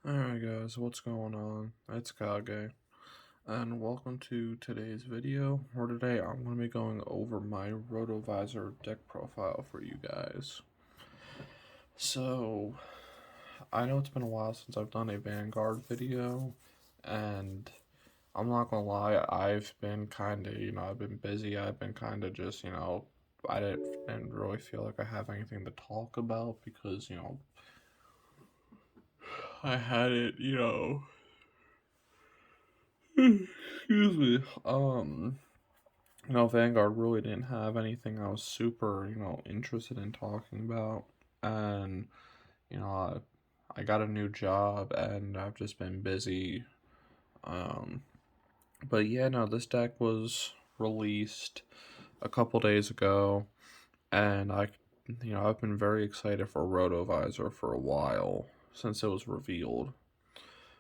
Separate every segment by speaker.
Speaker 1: Alright guys, what's going on? It's Kage, and welcome to today's video, where today I'm going to be going over my Rotovisor deck profile for you guys. So, I know it's been a while since I've done a Vanguard video, and I'm not going to lie, I've been kind of, I've been busy, I've been kind of just, I didn't really feel like I have anything to talk about because, I had it, excuse me. Vanguard really didn't have anything I was super, interested in talking about. And, you know, I got a new job and I've just been busy. Um, but yeah, no, this deck was released a couple days ago, and I've been very excited for Rotovisor for a while since it was revealed.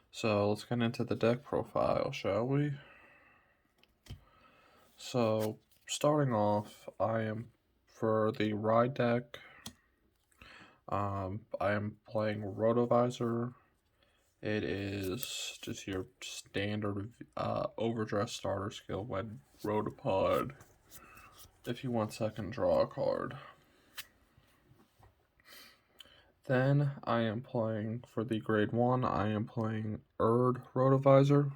Speaker 1: So let's get into the deck profile, shall we? So, starting off, for the ride deck, I am playing Rotovisor. It is just your standard overdress starter skill when Rotopod. If you want second, draw a card. Then I am playing, for the grade 1, I am playing Rotovisor.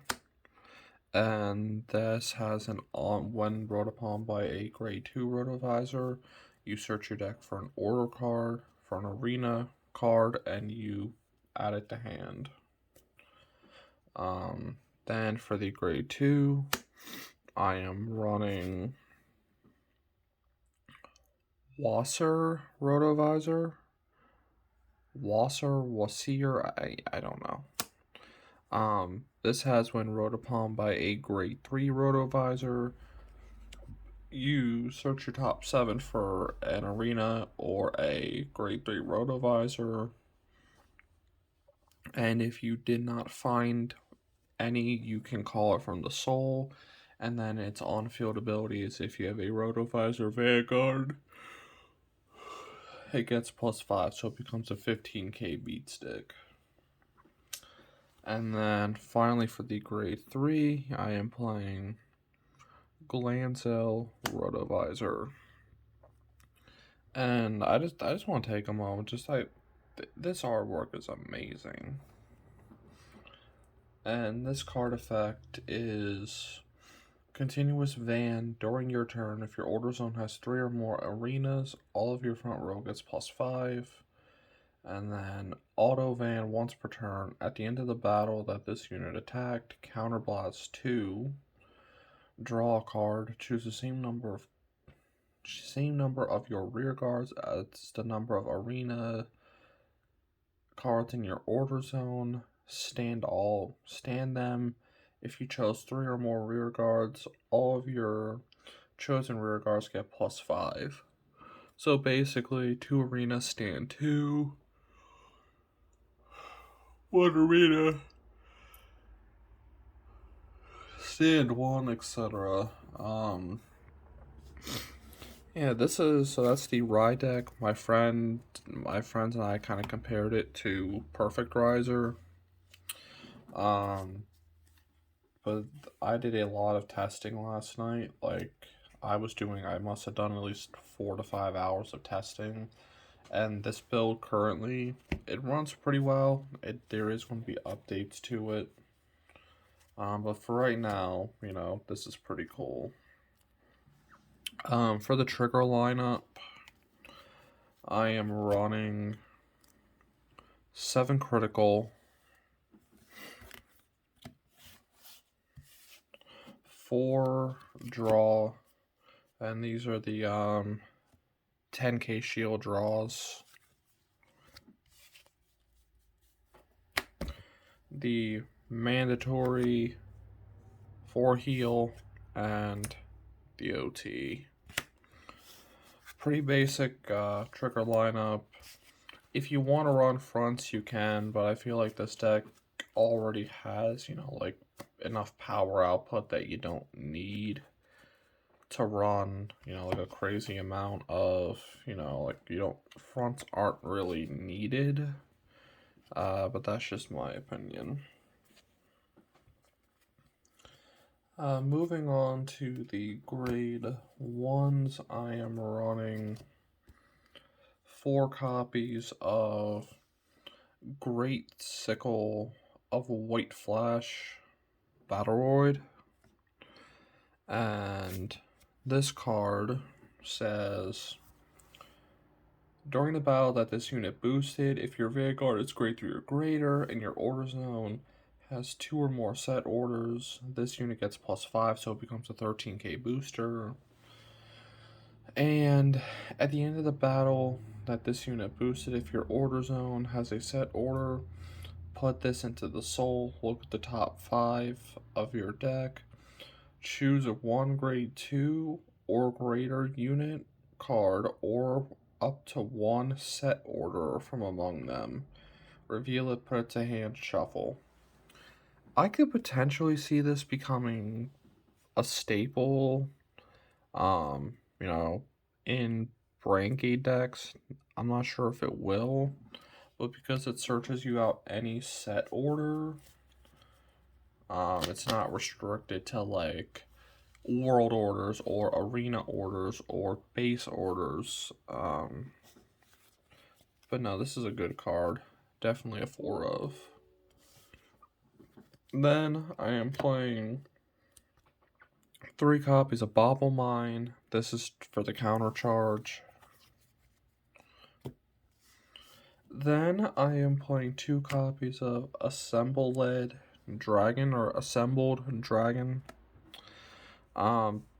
Speaker 1: And this has an when brought upon by a grade 2 Rotovisor, you search your deck for an order card, for an arena card, and you add it to hand. Then for the grade 2, I am running Wasser Rotovisor. Wasier, I don't know. This has when wrote upon by a grade 3 Rotovisor, you search your top 7 for an arena or a grade 3 Rotovisor. And if you did not find any, you can call it from the soul. And then its on-field ability is if you have a Rotovisor Vanguard, it gets +5, so it becomes a 15k beat stick. And then finally for the grade 3, I am playing Glanzel Rotovisor. And I just want to take a moment, this artwork is amazing. And this card effect is continuous van during your turn. If your order zone has 3 or more arenas, all of your front row gets +5. And then auto van once per turn. At the end of the battle that this unit attacked, counterblast 2. Draw a card. Choose the same number of your rear guards as the number of arena cards in your order zone. Stand them. If you chose 3 or more rear guards, all of your chosen rear guards get +5. So basically, 2 arenas stand 2, 1 arena stand 1, etc. Yeah, that's the ride deck. My friends and I kind of compared it to Perfect Riser. But I did a lot of testing last night. I must have done at least 4 to 5 hours of testing. And this build currently, it runs pretty well. There is going to be updates to it. But for right now, this is pretty cool. For the trigger lineup, I am running 7 critical, 4 draw, and these are the 10k shield draws. The mandatory 4 heal and the OT. Pretty basic trigger lineup. If you want to run fronts, you can, but I feel like this deck already has, enough power output that you don't need to run, a crazy amount of, fronts aren't really needed. but that's just my opinion. Moving on to the grade 1s, I am running 4 copies of Great Sickle of White Flash Battleroid. And this card says, during the battle that this unit boosted, if your Vanguard is grade 3 or greater and your order zone has 2 or more set orders, this unit gets +5, so it becomes a 13k booster. And at the end of the battle that this unit boosted, if your order zone has a set order, put this into the soul, look at the top 5 of your deck, choose a 1 grade 2 or greater unit card or up to 1 set order from among them. Reveal it, put it to hand, shuffle. I could potentially see this becoming a staple, in Brankey decks. I'm not sure if it will, but because it searches you out any set order, it's not restricted to like world orders or arena orders or base orders. But no, this is a good card. Definitely a 4 of. Then I am playing 3 copies of Bobble Mine. This is for the counter charge. Then I am playing 2 copies of Assembled Dragon or Assembled Dragon.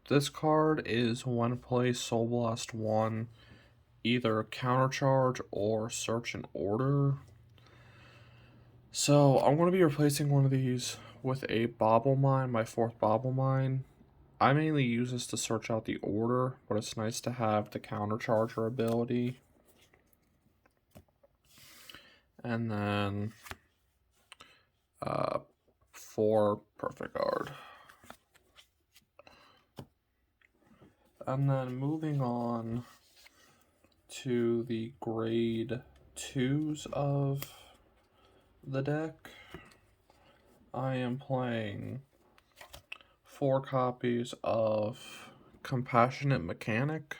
Speaker 1: This card is when play Soul Blast 1, either counter charge or search an order. So I'm going to be replacing one of these with a Bobble Mine, my 4th Bobble Mine. I mainly use this to search out the order, but it's nice to have the counter charger ability. And then 4 Perfect Guard. And then moving on to the grade 2s of the deck, I am playing 4 copies of Compassionate Mechanic.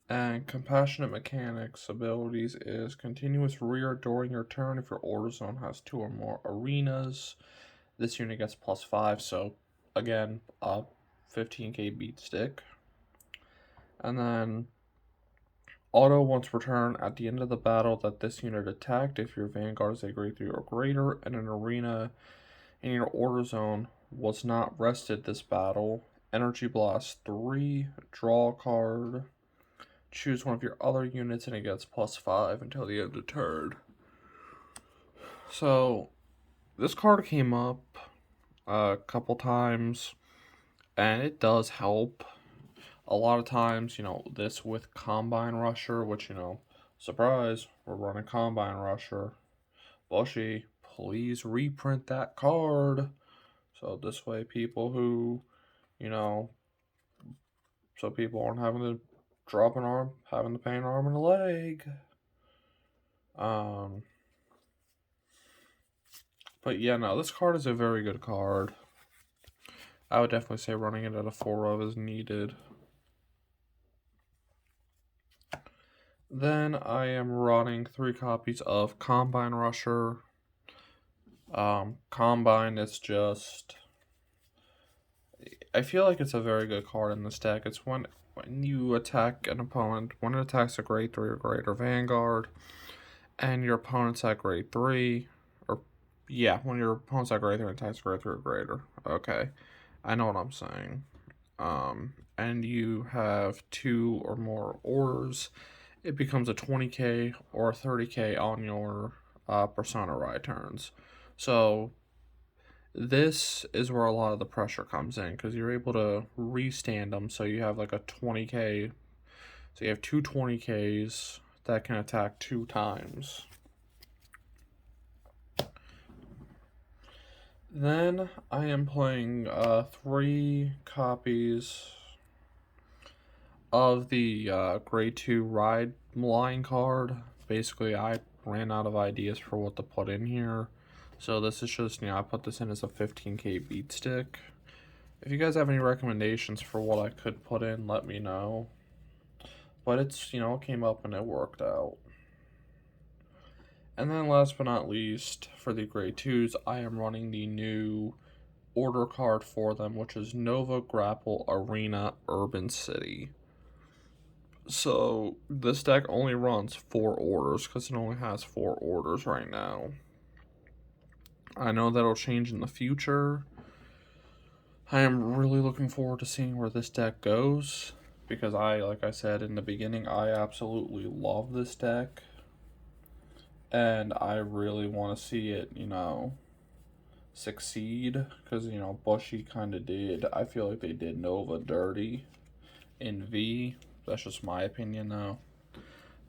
Speaker 1: And Compassionate Mechanic's abilities is continuous rear during your turn if your order zone has 2 or more arenas. This unit gets +5, so again, 15k beat stick. And then auto once return at the end of the battle that this unit attacked if your Vanguard is a grade 3 or greater and an arena in your order zone was not rested this battle. Energy Blast 3, draw a card, choose one of your other units and it gets +5 until the end of turn. So this card came up a couple times and it does help. A lot of times, this with Combine Rusher, which, surprise, we're running Combine Rusher. Bushy, please reprint that card. So this way people who, so people aren't having to drop an arm, having to pay an arm and a leg. But yeah, no, this card is a very good card. I would definitely say running it at a 4 of is needed. Then I am running 3 copies of Combine Rusher. Combine is just, I feel like it's a very good card in this deck. It's when you attack an opponent, when it attacks a grade 3 or greater Vanguard, and your opponent's at grade 3, when your opponent's at grade 3 and attacks grade 3 or greater. Okay, I know what I'm saying. And you have 2 or more orders, it becomes a 20k or a 30k on your Persona Ride turns. So this is where a lot of the pressure comes in because you're able to restand them. So you have like a 20k. So you have 2 20ks that can attack 2 times. Then I am playing 3 copies of the grade 2 ride line card. basically I ran out of ideas for what to put in here. So this is just, I put this in as a 15K beat stick. If you guys have any recommendations for what I could put in, let me know. But it's, it came up and it worked out. And then last but not least, for the grade 2s, I am running the new order card for them, which is Nova Grapple Arena Urban City. So this deck only runs 4 orders because it only has 4 orders right now. I know that'll change in the future. I am really looking forward to seeing where this deck goes because like I said in the beginning, I absolutely love this deck. And I really want to see it, succeed because, Bushy kind of did. I feel like they did Nova dirty in V. That's just my opinion, though.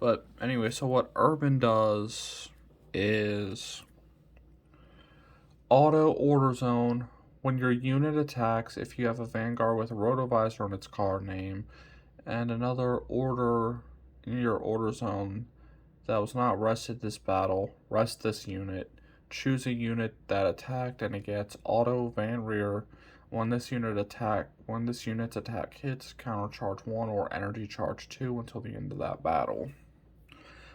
Speaker 1: But anyway, so what Urban does is auto order zone. When your unit attacks, if you have a Vanguard with a Rotovisor in its card name and another order in your order zone that was not rested this battle, rest this unit. Choose a unit that attacked and it gets auto van rear. When this unit's attack hits, countercharge 1 or energy charge 2 until the end of that battle.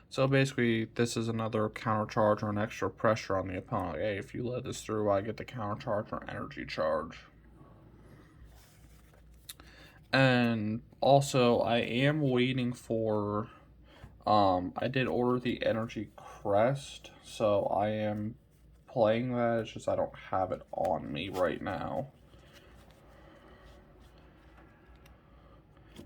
Speaker 1: So basically, this is another countercharge or an extra pressure on the opponent. Hey, if you let this through, I get the countercharge or energy charge. And also, I am waiting for I did order the Energy Crest, so I am playing that. It's just I don't have it on me right now.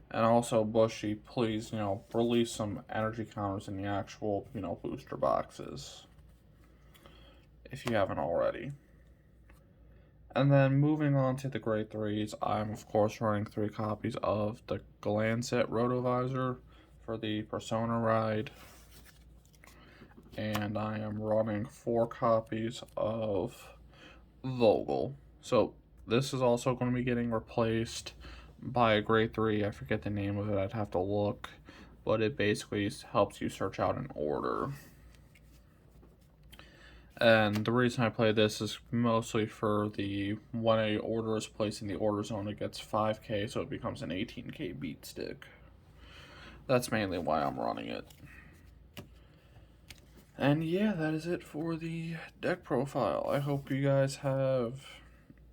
Speaker 1: And also, Bushy, please, release some energy counters in the actual, booster boxes. If you haven't already. And then moving on to the grade 3s, I'm of course running 3 copies of the Glancet Rotovisor for the Persona ride. And I am running 4 copies of Vogel. So this is also going to be getting replaced by a grade 3. I forget the name of it, I'd have to look. But it basically helps you search out an order. And the reason I play this is mostly for when a order is placed in the order zone, it gets 5K, so it becomes an 18K beat stick. That's mainly why I'm running it. And yeah, that is it for the deck profile. I hope you guys have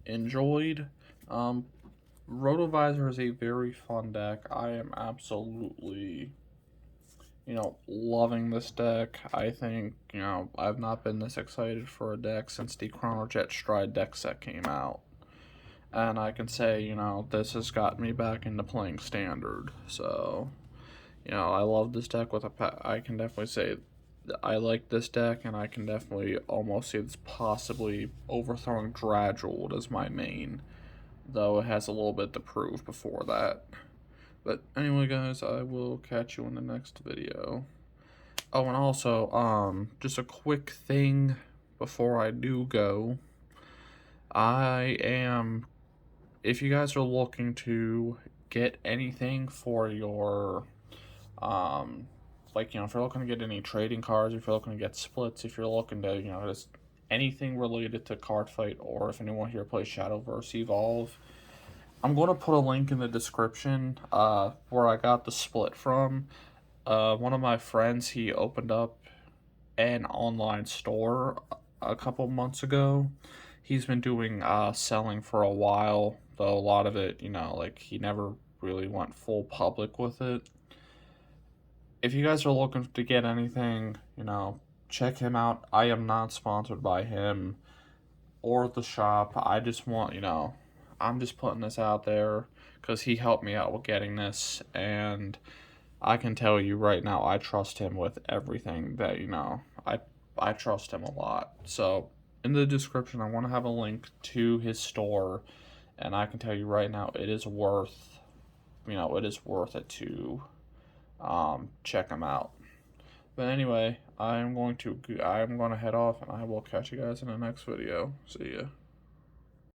Speaker 1: enjoyed. Rotovisor is a very fun deck. I am absolutely, loving this deck. I think, I've not been this excited for a deck since the Chronojet Stride deck set came out. And I can say, this has gotten me back into playing Standard. So, I love this deck I can definitely say I like this deck, and I can definitely almost see it's possibly overthrowing Dragold as my main, though it has a little bit to prove before that. But anyway, guys, I will catch you in the next video. Oh, and also, just a quick thing before I do go. If you guys are looking to get anything for your, if you're looking to get any trading cards, if you're looking to get splits, if you're looking to, just anything related to Card Fight, or if anyone here plays Shadowverse Evolve, I'm going to put a link in the description where I got the split from. One of my friends, he opened up an online store a couple months ago. He's been doing selling for a while, though a lot of it, he never really went full public with it. If you guys are looking to get anything, check him out. I am not sponsored by him or the shop. I just want, I'm just putting this out there because he helped me out with getting this, and I can tell you right now, I trust him with everything that, I trust him a lot. So in the description, I want to have a link to his store, and I can tell you right now, it is worth it to check him out. But anyway, I'm going to head off, and I will catch you guys in the next video. See ya.